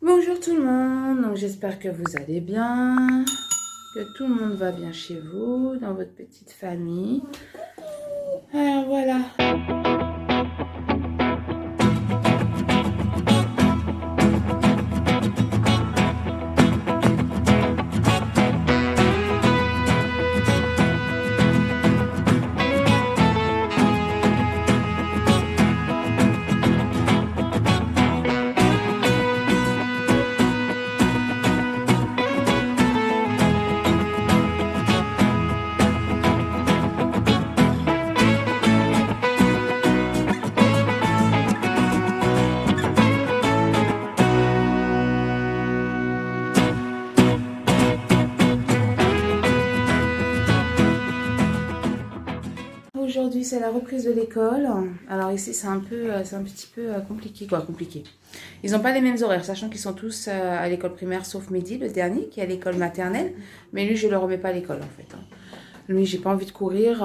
Bonjour tout le monde, donc j'espère que vous allez bien, que tout le monde va bien chez vous, dans votre petite famille. Alors voilà. Aujourd'hui, c'est la reprise de l'école. Alors ici, c'est un petit peu compliqué, quoi, compliqué. Ils n'ont pas les mêmes horaires, sachant qu'ils sont tous à l'école primaire, sauf Mehdi, le dernier, qui est à l'école maternelle. Mais lui, je ne le remets pas à l'école, en fait. Lui, j'ai pas envie de courir.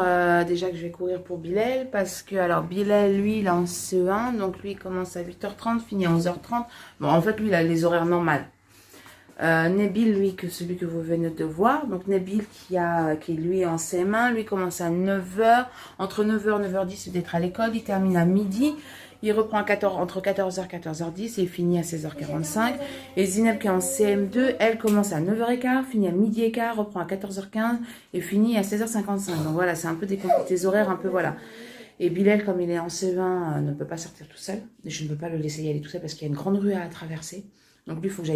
Déjà que je vais courir pour Bilal, parce que, alors, Bilal, lui, il est en CE1, donc lui, il commence à 8h30, finit à 11h30. Bon, en fait, lui, il a les horaires normales. Nabil, lui, celui que vous venez de voir. Donc Nabil qui lui est en CM1, lui commence à 9h. Entre 9h et 9h10, il d'être à l'école. Il termine à midi. Il reprend entre 14h et 14h10 et il finit à 16h45. Et Zineb qui est en CM2, elle commence à 9h15, finit à midi et quart, reprend à 14h15 et finit à 16h55. Donc voilà, c'est un peu des horaires un peu voilà. Et Bilal, comme il est en CE1, ne peut pas sortir tout seul. Et je ne peux pas le laisser y aller tout seul parce qu'il y a une grande rue à traverser. Donc lui, il faut que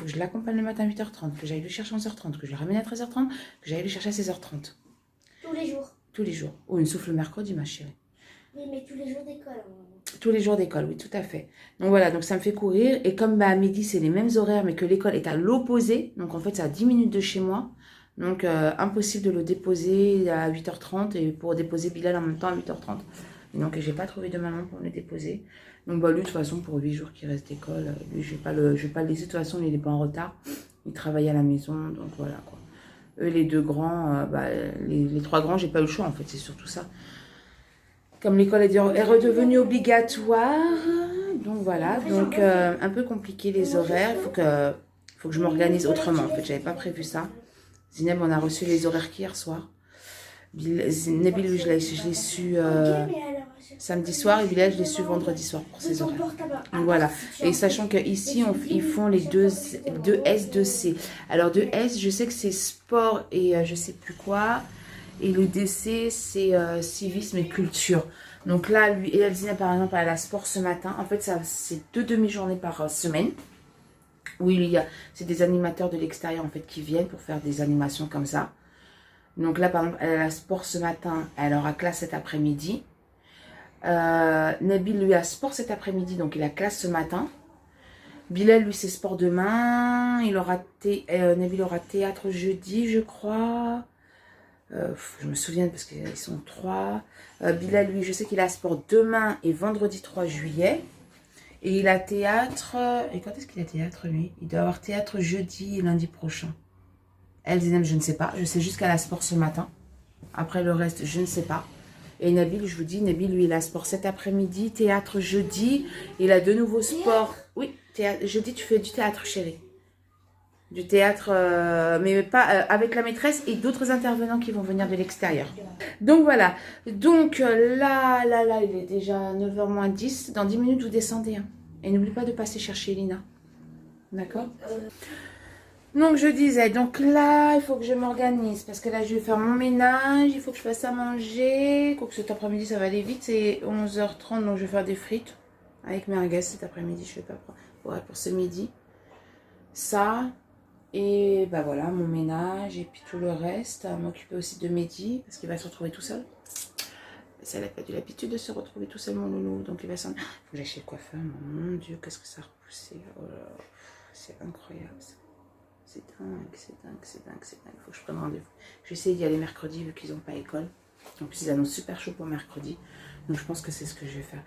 je l'accompagne le matin à 8h30, que j'aille le chercher à 11h30, que je le ramène à 13h30, que j'aille le chercher à 16h30. Tous les jours. Tous les jours. Oh, une sauf le mercredi, ma chérie. Oui, mais tous les jours d'école. Tous les jours d'école, oui, tout à fait. Donc voilà, donc ça me fait courir. Et comme à midi, c'est les mêmes horaires, mais que l'école est à l'opposé, donc en fait, c'est à 10 minutes de chez moi. Donc impossible de le déposer à 8h30 et pour déposer Bilal en même temps à 8h30. Et donc j'ai pas trouvé de maman pour le déposer. Donc bah lui de toute façon pour 8 jours qu'il reste d'école, lui je vais pas le laisser. De toute façon lui, il n'est pas en retard. Il travaille à la maison, donc voilà quoi. Eux les deux grands, les trois grands, j'ai pas eu le choix en fait, c'est surtout ça. Comme l'école est redevenue obligatoire, donc voilà, donc un peu compliqué les horaires. Il faut que je m'organise autrement. En fait, j'avais pas prévu ça. Zineb, on a reçu les horaires qu'hier soir. Nabil, lui, je l'ai su samedi soir et Bilal, je l'ai su vendredi soir pour ses horaires. Donc voilà. Et sachant qu'ici, ils font les deux S, 2C. Alors, 2S, je sais que c'est sport et je sais plus quoi. Et le DC, c'est civisme et culture. Donc là, lui et Zineb, par exemple, elle a sport ce matin. En fait, c'est 2 demi-journées par semaine. Oui, c'est des animateurs de l'extérieur en fait qui viennent pour faire des animations comme ça. Donc là, par exemple, elle a sport ce matin, elle aura classe cet après-midi. Nabil, lui, a sport cet après-midi, donc il a classe ce matin. Bilal, lui, c'est sport demain. Nabil aura théâtre jeudi, je crois. Je me souviens parce qu'ils sont 3. Bilal, lui, je sais qu'il a sport demain et vendredi 3 juillet. Et il a théâtre. Et quand est-ce qu'il a théâtre, lui? Il doit avoir théâtre jeudi et lundi prochain. Elle, Zineb, je ne sais pas. Je sais juste qu'elle a sport ce matin. Après le reste, je ne sais pas. Et Nabil, je vous dis, Nabil, lui, il a sport cet après-midi, théâtre jeudi. Il a de nouveau sport. Oui, jeudi, tu fais du théâtre, chérie. Du théâtre, mais pas avec la maîtresse et d'autres intervenants qui vont venir de l'extérieur. Donc voilà. Donc là, il est déjà 9h moins 10. Dans 10 minutes, vous descendez. Hein. Et n'oublie pas de passer chercher Lina. D'accord? Donc je disais, donc là, il faut que je m'organise. Parce que là, je vais faire mon ménage. Il faut que je fasse à manger. Quoique cet après-midi, ça va aller vite. C'est 11h30, donc je vais faire des frites. Avec merguez cet après-midi. Je ne vais pas pour ce midi. Ça... Et bah voilà, mon ménage et puis tout le reste. M'occuper aussi de Mehdi parce qu'il va se retrouver tout seul. Ça, elle n'a pas eu l'habitude de se retrouver tout seul, mon loulou. Donc il va s'en... Il faut que j'aille chez le coiffeur. Mon Dieu, qu'est-ce que ça a repoussé. Oh là là, c'est incroyable. C'est dingue, c'est dingue, c'est dingue, c'est dingue. Il faut que je prenne rendez-vous. Je vais essayer d'y aller mercredi vu qu'ils n'ont pas école. En plus, ils annoncent super chaud pour mercredi. Donc je pense que c'est ce que je vais faire.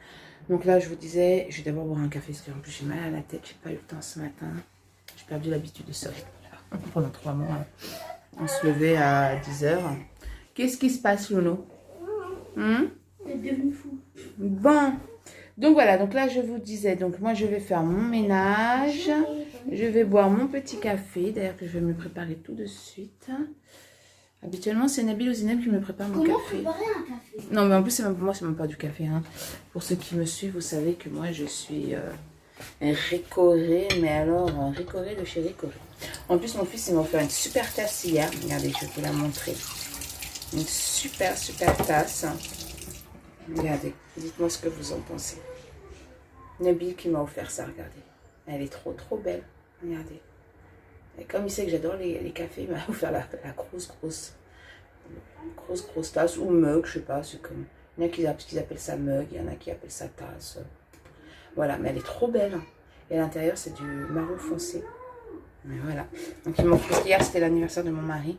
Donc là, je vous disais, je vais d'abord boire un café parce qu'en plus j'ai mal à la tête. J'ai pas eu le temps ce matin. J'ai perdu l'habitude de ça. Pendant 3 mois, on se levait à 10h. Qu'est-ce qui se passe, Lolo? T'es devenu fou. Bon, Donc voilà, donc là je vous disais, donc moi je vais faire mon ménage, je vais boire mon petit café, d'ailleurs que je vais me préparer tout de suite. Habituellement c'est Nabil ou Zineb qui me prépare mon Comment café. préparer un café? Non mais en plus c'est même pour moi, c'est même pas du café. Hein. Pour ceux qui me suivent, vous savez que moi je suis ricorée, mais alors ricorée de chez Ricorée. En plus mon fils il m'a offert une super tasse hier, regardez je vais vous la montrer. Une super tasse. Regardez, dites-moi ce que vous en pensez. Nabil qui m'a offert ça, regardez. Elle est trop belle. Regardez. Et comme il sait que j'adore les cafés, il m'a offert la grosse tasse ou mug, je sais pas. C'est comme... Il y en a qui appellent ça mug, il y en a qui appellent ça tasse. Voilà, mais elle est trop belle. Et à l'intérieur, c'est du marron foncé. Mais voilà. Donc il m'a offert hier, c'était l'anniversaire de mon mari.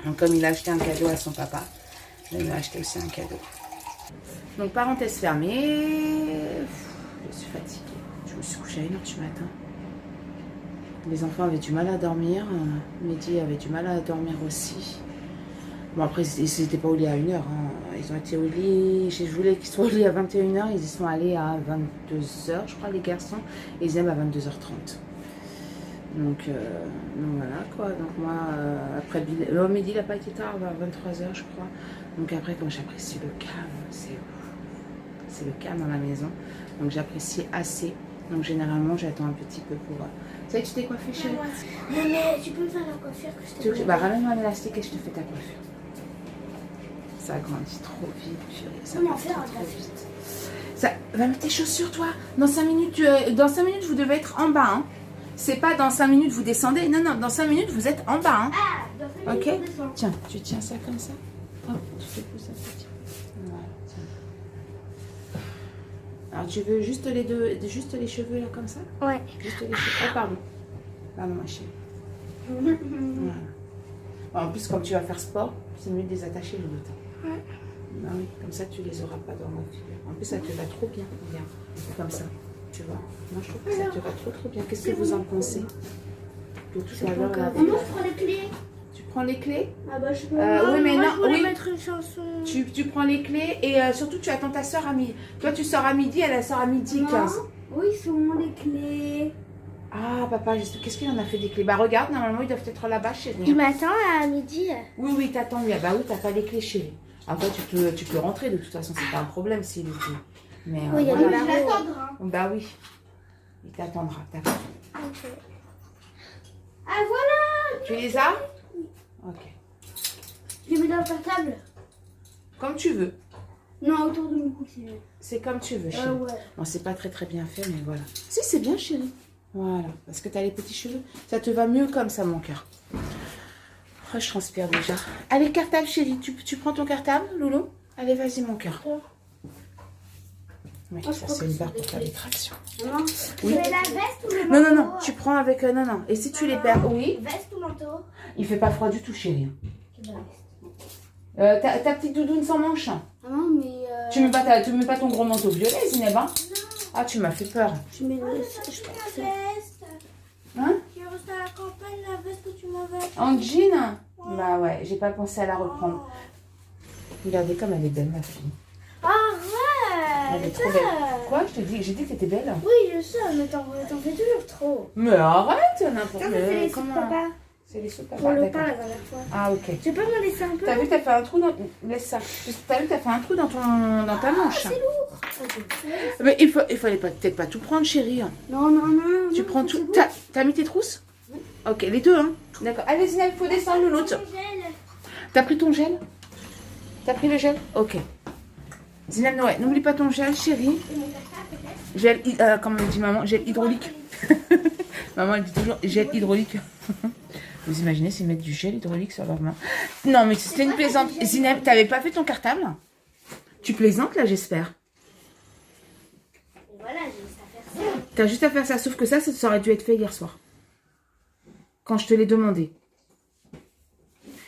Donc comme il a acheté un cadeau à son papa, je lui ai acheté aussi un cadeau. Donc parenthèse fermée, je suis fatiguée. Je me suis couchée à 1h du matin. Les enfants avaient du mal à dormir. Mehdi avait du mal à dormir aussi. Bon après ils n'étaient pas au lit à 1h. Hein. Ils ont été au lit, je voulais qu'ils soient au lit à 21h. Ils y sont allés à 22h je crois les garçons. Et ils aiment à 22h30. Donc voilà quoi. Donc moi après Mehdi il n'a pas été tard, vers 23h je crois. Donc après quand j'apprécie le calme, c'est le calme dans la maison. Donc j'apprécie assez. Donc généralement j'attends un petit peu pour... Ça y est, tu t'es coiffée chérie? Mais tu peux me faire la coiffure que je te Bah ramène-moi l'élastique et je te fais ta coiffure. Ça grandit trop vite, chérie. Ça Comment passe faire trop vite. Ça... Va mettre tes chaussures toi. Dans 5 minutes, dans 5 minutes vous devez être en bas. Hein. C'est pas dans 5 minutes vous descendez. Non, dans 5 minutes vous êtes en bas. Hein. Ah, dans 5 minutes, ok. on descend. Tiens, tu tiens ça comme ça. Hop, tu fais pousser un petit peu. Voilà, tiens. Alors tu veux juste les deux, juste les cheveux là comme ça? Ouais. Juste les cheveux. Oh pardon. Pardon ma chérie. Voilà. Bon, en plus comme tu vas faire sport, c'est mieux de les attacher le matin. Ouais. Ben oui, comme ça tu les auras pas dans la figure. En plus ça te va trop bien. Regarde. Comme ça. Tu vois? Moi je trouve que ça te va trop bien. Qu'est-ce que vous en pensez? Pour tout à l'heure là. Moi je prends les clés. Tu prends les clés? Ah bah je peux. Oui mais non. Je voulais Oui. mettre une chanson. Tu prends les clés et surtout tu attends ta soeur à midi. Toi tu sors à midi, elle sort à midi 15. Oui, ils sont les clés. Ah papa, qu'est-ce qu'il en a fait des clés? Bah regarde, normalement ils doivent être là-bas chérie. Il m'attend à midi. Oui, t'attends lui. Ah bah oui, t'as pas les clés chérie. Après tu peux rentrer de toute façon, c'est pas un problème s'il le dit. Mais Oui, il y a voilà. des barreaux. Bah oui, il t'attendra, d'accord. Ok. Ah voilà. Tu les as? Ok. Je les mets dans le portable. Comme tu veux. Non, autour de mon cou, c'est mieux. C'est comme tu veux chérie. Ouais. Bon, c'est pas très bien fait, mais voilà. Si, c'est bien chérie. Voilà, parce que t'as les petits cheveux. Ça te va mieux comme ça, mon cœur. Oh, je transpire déjà. Allez, cartable, chérie. Tu prends ton cartable, Loulou? Allez, vas-y, mon cœur. Oui, Oh, ça, c'est une barre pour faire des tractions. Maman, tu Oui. mets la veste ou le manteau? Non. Tu prends avec... non. Et si tu les perds... Oui. Veste ou manteau? Il fait pas froid du tout, chérie. La veste. Ta petite doudoune sans manche. Maman, mais... Tu mets pas ton gros manteau violet, Zineb, hein? Ah, tu m'as fait peur. Je mets le... Je prends ça. Hein? J'ai resté à la campagne, la veste que tu m'avais. En jean? Bah ouais, j'ai pas pensé à la reprendre. Regardez comme elle est belle, ma fille. Elle est Arrête. trop belle. Quoi? J'ai dit que t'étais belle? Oui, je sais, mais t'en fais toujours trop. Mais arrête, n'importe Ça, c'est les sous comment... papa. C'est les sous papa, Pour le d'accord. pain la dernière fois. Ah, ok. Tu peux me laisser un peu? T'as vu, t'as fait un trou dans... Laisse ça. T'as vu, t'as fait un trou dans ta manche. C'est lourd. Mais il fallait peut-être pas tout prendre, chérie. Non. Tu prends tout... T'as mis tes trousses? Ok, les deux, hein. D'accord. Allez, Zineb, il faut descendre l'autre. T'as pris ton gel? T'as pris le gel? Ok. Zineb, ouais, n'oublie pas ton gel, chérie. Gel, comme dit maman, gel hydraulique. Maman, elle dit toujours gel hydraulique. Vous imaginez s'ils mettent du gel hydraulique sur leurs mains? Non, mais c'était une plaisante. Zineb, t'avais pas fait ton cartable? Tu plaisantes, là, j'espère. Voilà, j'ai juste à faire ça. T'as juste à faire ça, sauf que ça aurait dû être fait hier soir. Quand je te l'ai demandé.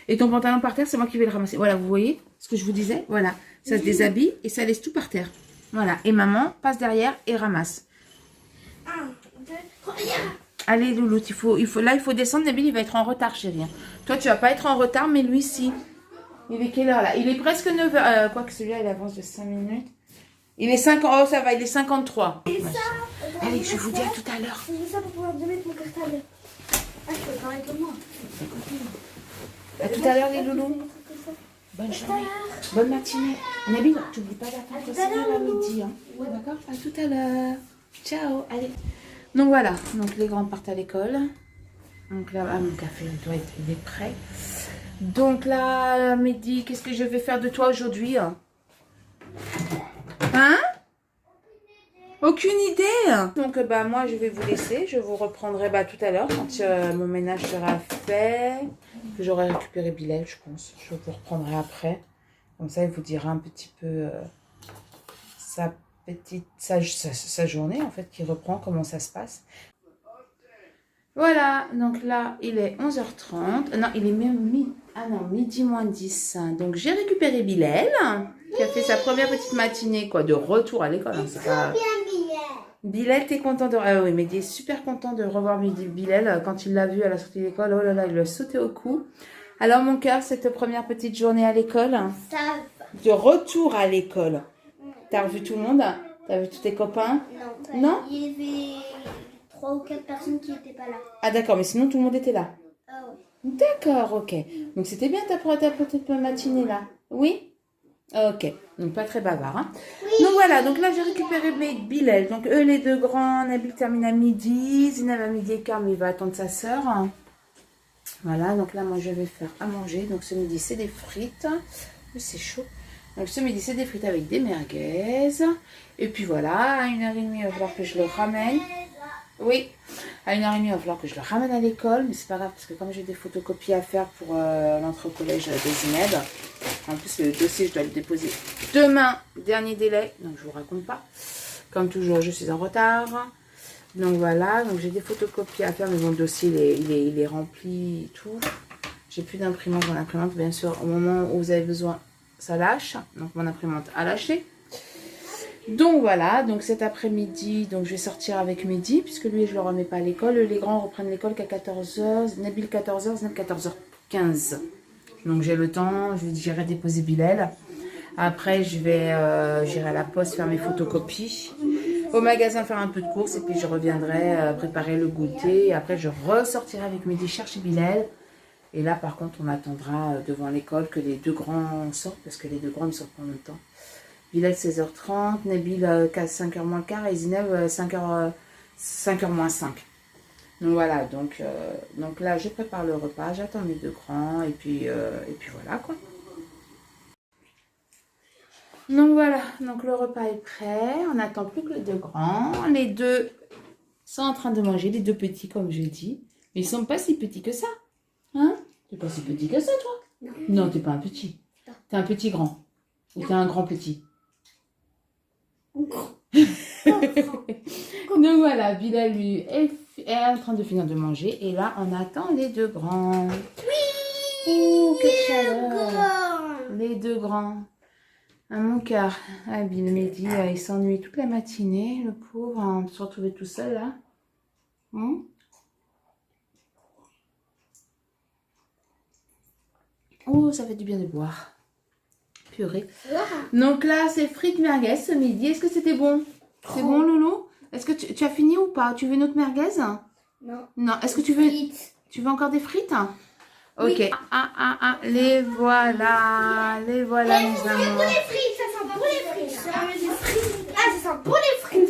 Et ton pantalon par terre, c'est moi qui vais le ramasser. Voilà, vous voyez ce que je vous disais? Voilà, ça se déshabille et ça laisse tout par terre. Voilà, et maman passe derrière et ramasse. 1, 2, 3, regarde. Allez, Loulou, là, il faut descendre. Nabil, il va être en retard, chérie. Toi, tu vas pas être en retard, mais lui, si. Il est quelle heure, là? Il est presque 9h. Quoique celui-là, il avance de 5 minutes. Il est 50. Oh, ça va, il est 53. Et ça, Allez, je vous dis à tout à l'heure. c'est ça pour pouvoir te mettre mon cartable. Ah, je peux parler comme moi. À tout à l'heure, les loulous. Bonne journée. Bonne matinée. Nabil, tu n'oublies pas d'attendre tout ça à l'heure, à loulou. midi. Hein. D'accord? À tout à l'heure. Ciao. Allez. Donc voilà. Donc les grands partent à l'école. Donc là, mon café il est prêt. Donc là, midi, qu'est-ce que je vais faire de toi aujourd'hui? Hein? Aucune idée. Donc bah moi je vais vous laisser. Je vous reprendrai tout à l'heure quand mon ménage sera fait. Que j'aurai récupéré Bilal, je pense. Je vous reprendrai après. Comme ça, il vous dira un petit peu sa journée en fait qui reprend, comment ça se passe. Voilà, donc là, il est 11h30. Non, il est même midi moins 10. Donc, j'ai récupéré Bilal, qui a fait sa première petite matinée, quoi, de retour à l'école. Hein, c'est pas... Bilal, t'es content de... Ah oui, mais il est super content de revoir Bilal. Quand il l'a vu à la sortie de l'école, oh là là, il lui a sauté au cou. Alors, mon cœur, cette première petite journée à l'école, Ça de retour à l'école. T'as revu tout le monde? T'as vu tous tes copains? Non. Non? Il y avait 3 ou 4 personnes qui n'étaient pas là. Ah d'accord, mais sinon tout le monde était là. Ah ouais. D'accord, ok. Donc c'était bien ta petite matinée là. Oui? Ok. Donc pas très bavard. Hein. Donc voilà, donc là j'ai récupéré Bilal. Donc eux les deux grands, Nabil termine à midi, Zineb à midi et quart, mais il va attendre sa soeur. Voilà, donc là moi je vais faire à manger. Donc ce midi c'est des frites. C'est chaud. Donc ce midi c'est des frites avec des merguez. Et puis voilà, à 1h30 il va falloir que je le ramène. Oui, à 1h30 il va falloir que je le ramène à l'école. Mais c'est pas grave parce que comme j'ai des photocopies à faire pour l'entrée au collège de Zineb. En plus le dossier je dois le déposer demain, dernier délai. Donc je vous raconte pas. Comme toujours je suis en retard. Donc voilà, donc j'ai des photocopies à faire, mais mon dossier il est rempli et tout. J'ai plus d'imprimante. Mon imprimante, bien sûr, au moment où vous avez besoin, ça lâche. Donc mon imprimante a lâché. Donc voilà, donc cet après-midi, donc je vais sortir avec Mehdi, puisque lui je le remets pas à l'école. Les grands reprennent l'école qu'à 14h, Nabil 14h, Zineb 14h15. Donc j'ai le temps, j'irai déposer Bilal. Après j'irai à la poste faire mes photocopies. Au magasin faire un peu de courses et puis je reviendrai préparer le goûter. Et après je ressortirai avec Mehdi chercher Bilal. Et là par contre on attendra devant l'école que les deux grands sortent parce que les deux grands ne sortent pas en même temps. Bilal 16h30, Nabil 5h moins le quart et Zineb 5h moins 5. Donc voilà, donc là je prépare le repas, j'attends mes deux grands et puis voilà quoi. Donc voilà, donc le repas est prêt, on n'attend plus que les deux grands. Les deux sont en train de manger, les deux petits comme je dis. Mais ils sont pas si petits que ça. Hein? T'es pas si petit que ça toi? Non, t'es pas un petit. T'es un petit grand. Ou t'es un grand petit? Donc voilà, Bilal lui est en train de finir de manger. Et là, on attend les deux grands. Oui! Oh, quelle chaleur! Les deux grands. À mon cœur. Ah, Mehdi, il s'ennuie toute la matinée, le pauvre, hein, de se retrouver tout seul là. Oh, ça fait du bien de boire. Purée. Donc là, c'est frites merguez ce midi. Est-ce que c'était bon? C'est bon, Loulou? Est-ce que tu as fini ou pas? Tu veux une autre merguez? Non. Non. Est-ce que tu veux encore des frites? Ok. Oui. Les voilà. Les voilà, mes amours. Les frites, ça sent bon les frites. Ah, ça sent bon les frites.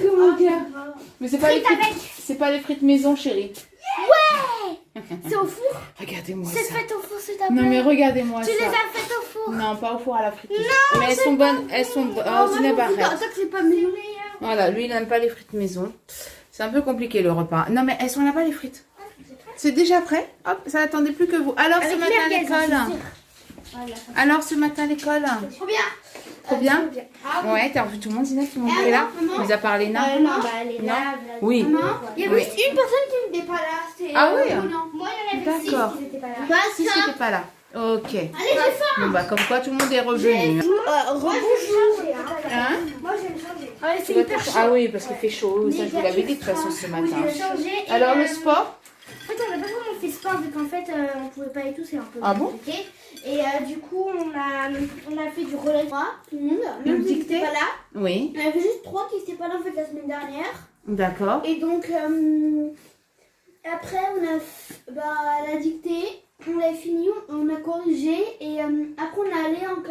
Mais c'est pas les frites. C'est pas les frites maison, chérie. Ouais. C'est au four. Regardez-moi ça. C'est fait au four, s'il te plaît. Non mais regardez-moi ça. Tu les as faites au four. Non, pas au four à la frite. Non, mais elles sont bonnes. Elles sont bonnes. Oh, Zineb, arrête. C'est pas mieux. Voilà, lui il n'aime pas les frites maison. C'est un peu compliqué le repas. Non mais elles sont là-bas les frites. C'est déjà prêt. Hop, ça n'attendait plus que vous. Alors ce matin à l'école. Alors ce matin à l'école. Trop bien. Trop bien. Ouais, t'as revu tout le monde, Zineb, tout le monde est là. Mis à part Léna. Non, bah elle est là. Oui. Il y avait juste une personne qui n'était pas là. Ah oui. Moi il y en avait 6 D'accord. qui n'étaient pas là. Bah, si c'était pas là. Ok. Allez, j'ai faim. Bon bah comme quoi tout le monde est revenu. Moi j'ai changé. Hein? Moi j'ai changé. C'est hyper chaud. Ah oui, parce qu'il fait chaud. Ça, je vous l'avais dit de toute façon ce matin. Alors le sport? En fait, on n'a pas vraiment fait sport vu qu'en fait, on pouvait pas et tout, c'est un peu Ah bon? compliqué. Et du coup, on a fait du relais 3, tout le monde. Même si dictée pas là. Oui. On a fait juste 3 qui n'étaient pas là en fait la semaine dernière. D'accord. Et donc, après, on a la dictée, on l'a fini, on a corrigé. Et après, on est allé on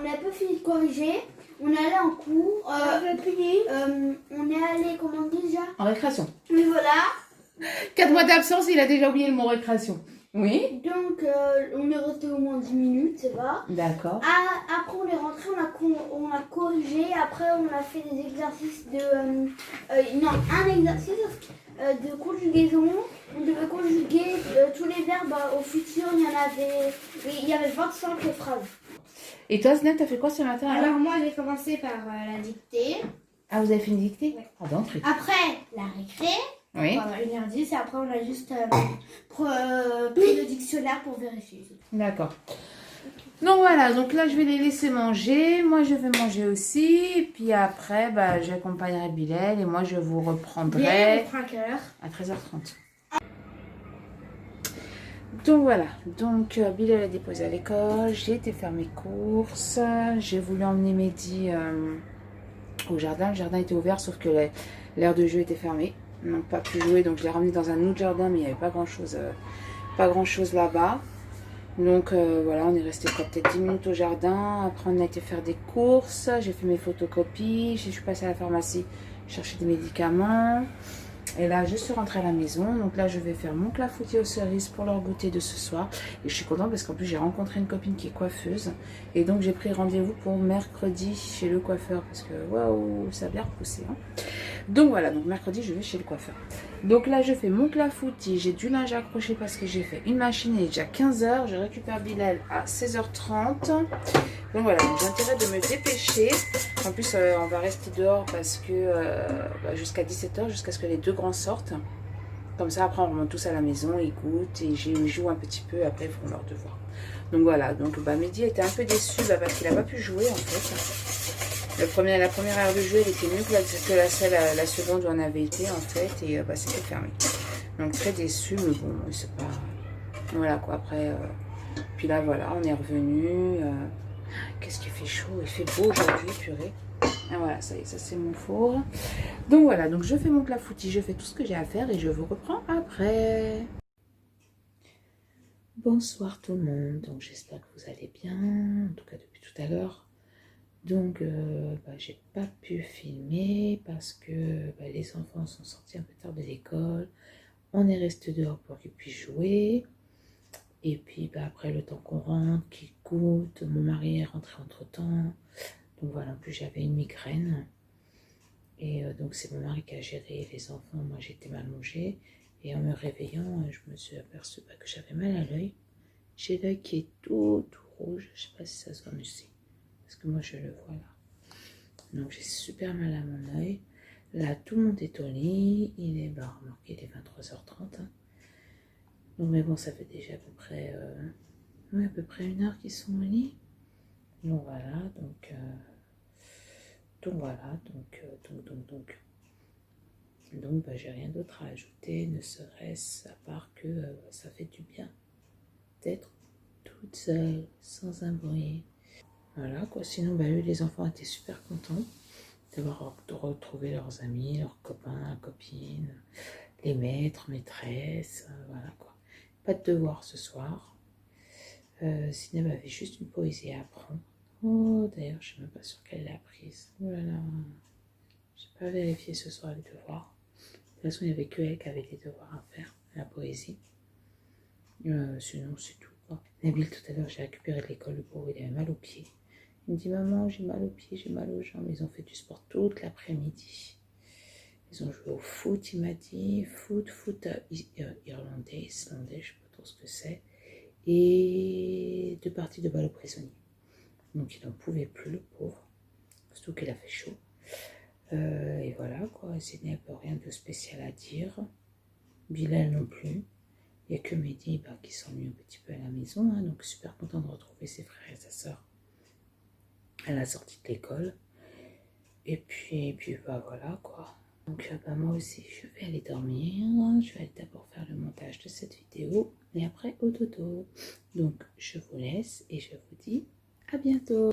n'a pas fini de corriger. On est allé en cours. On est allé, comment on dit déjà? En récréation. Mais voilà. 4 mois d'absence, il a déjà oublié le mot récréation. Oui. Donc, on est resté au moins 10 minutes, ça va. D'accord. Après, on est rentré, on a corrigé. Après, on a fait des exercices un exercice de conjugaison. On devait conjuguer tous les verbes au futur. Il y avait 25 phrases. Et toi, Snap, t'as fait quoi ce matin Alors, moi, j'ai commencé par la dictée. Ah, vous avez fait une dictée? Ouais. Ah, d'entrée. Après, la récré. Oui. Pendant 1h10. Et après, on a juste pris le dictionnaire pour vérifier. D'accord. Donc voilà, donc là je vais les laisser manger, moi je vais manger aussi, et puis après j'accompagnerai Bilal et moi je vous reprendrai à 13h30. Donc voilà, donc Bilal a déposé à l'école, j'ai été faire mes courses, j'ai voulu emmener Mehdi au jardin, le jardin était ouvert sauf que l'aire de jeu était fermée, donc pas pu jouer, donc je l'ai ramené dans un autre jardin mais il n'y avait pas grand chose là-bas. Donc voilà, on est resté peut-être 10 minutes au jardin. Après, on a été faire des courses. J'ai fait mes photocopies. Je suis passée à la pharmacie chercher des médicaments. Et là, je suis rentrée à la maison. Donc là, je vais faire mon clafoutis aux cerises pour leur goûter de ce soir. Et je suis contente parce qu'en plus, j'ai rencontré une copine qui est coiffeuse. Et donc, j'ai pris rendez-vous pour mercredi chez le coiffeur. Parce que, waouh, ça a bien repoussé. Hein. Donc voilà, donc mercredi, je vais chez le coiffeur. Donc là, je fais mon clafoutis. J'ai du linge accroché parce que j'ai fait une machine. Il est déjà 15h. Je récupère Bilal à 16h30. Donc voilà, j'ai intérêt de me dépêcher. En plus, on va rester dehors parce que jusqu'à 17h, jusqu'à ce que les deux grands sortent. Comme ça, après, on remonte tous à la maison, ils goûtent et ils jouent un petit peu. Après, ils font leurs devoirs. Donc voilà, donc Mehdi était un peu déçu parce qu'il n'a pas pu jouer en fait. La première heure de jeu, elle était mieux que la seconde où on avait été en fait. Et c'était fermé. Donc très déçu, mais bon, c'est pas... Voilà quoi, après... Puis là, voilà, on est revenu. Qu'est-ce qu'il fait chaud? Il fait beau aujourd'hui, purée. Ah voilà, ça y est, ça c'est mon four. Donc voilà, donc je fais mon clafoutis, je fais tout ce que j'ai à faire et je vous reprends après. Bonsoir tout le monde, donc j'espère que vous allez bien, en tout cas depuis tout à l'heure. Donc j'ai pas pu filmer parce que les enfants sont sortis un peu tard de l'école. On est resté dehors pour qu'ils puissent jouer. Et puis après le temps qu'on rentre, qu'ils goûtent, mon mari est rentré entre temps. Donc voilà, en plus j'avais une migraine. Et donc c'est mon mari qui a géré les enfants, moi j'étais mal logée. Et en me réveillant, je me suis aperçue que j'avais mal à l'œil. J'ai l'œil qui est tout rouge, je sais pas si ça se voit, mais c'est parce que moi je le vois là. Donc j'ai super mal à mon œil. Là tout le monde est au lit, il est remarqué, il est 23h30. Hein. Donc mais bon, ça fait déjà à peu près 1 heure qu'ils sont au lit. Donc voilà, donc j'ai rien d'autre à ajouter, ne serait-ce à part que ça fait du bien d'être toute seule, sans un bruit. Voilà quoi, sinon eux les enfants étaient super contents d'avoir retrouvé leurs amis, leurs copains, copines, les maîtres, maîtresses, voilà quoi. Pas de devoir ce soir. Sinem avait juste une poésie à apprendre. Oh, d'ailleurs, je ne suis même pas sûre qu'elle l'a apprise. Oh là là, je n'ai pas vérifié ce soir les devoirs. De toute façon, il n'y avait que elle qui avait des devoirs à faire, la poésie. Sinon, c'est tout. Quoi. Nabil, tout à l'heure, j'ai récupéré de l'école, le pauvre, il avait mal aux pieds. Il me dit, maman, j'ai mal aux pieds, j'ai mal aux jambes. Ils ont fait du sport toute l'après-midi. Ils ont joué au foot, il m'a dit. Foot irlandais, islandais, je ne sais pas trop ce que c'est. Et 2 parties de balle aux prisonniers. Donc il n'en pouvait plus, le pauvre. Surtout qu'il a fait chaud. Et voilà, quoi. Zénep, rien de spécial à dire. Bilal non plus. Il n'y a que Mehdi qui s'ennuie un petit peu à la maison. Hein, donc super content de retrouver ses frères et sa soeur à la sortie de l'école. Et puis voilà, quoi. Donc bah, moi aussi je vais aller dormir, je vais aller d'abord faire le montage de cette vidéo et après au dodo. Donc je vous laisse et je vous dis à bientôt.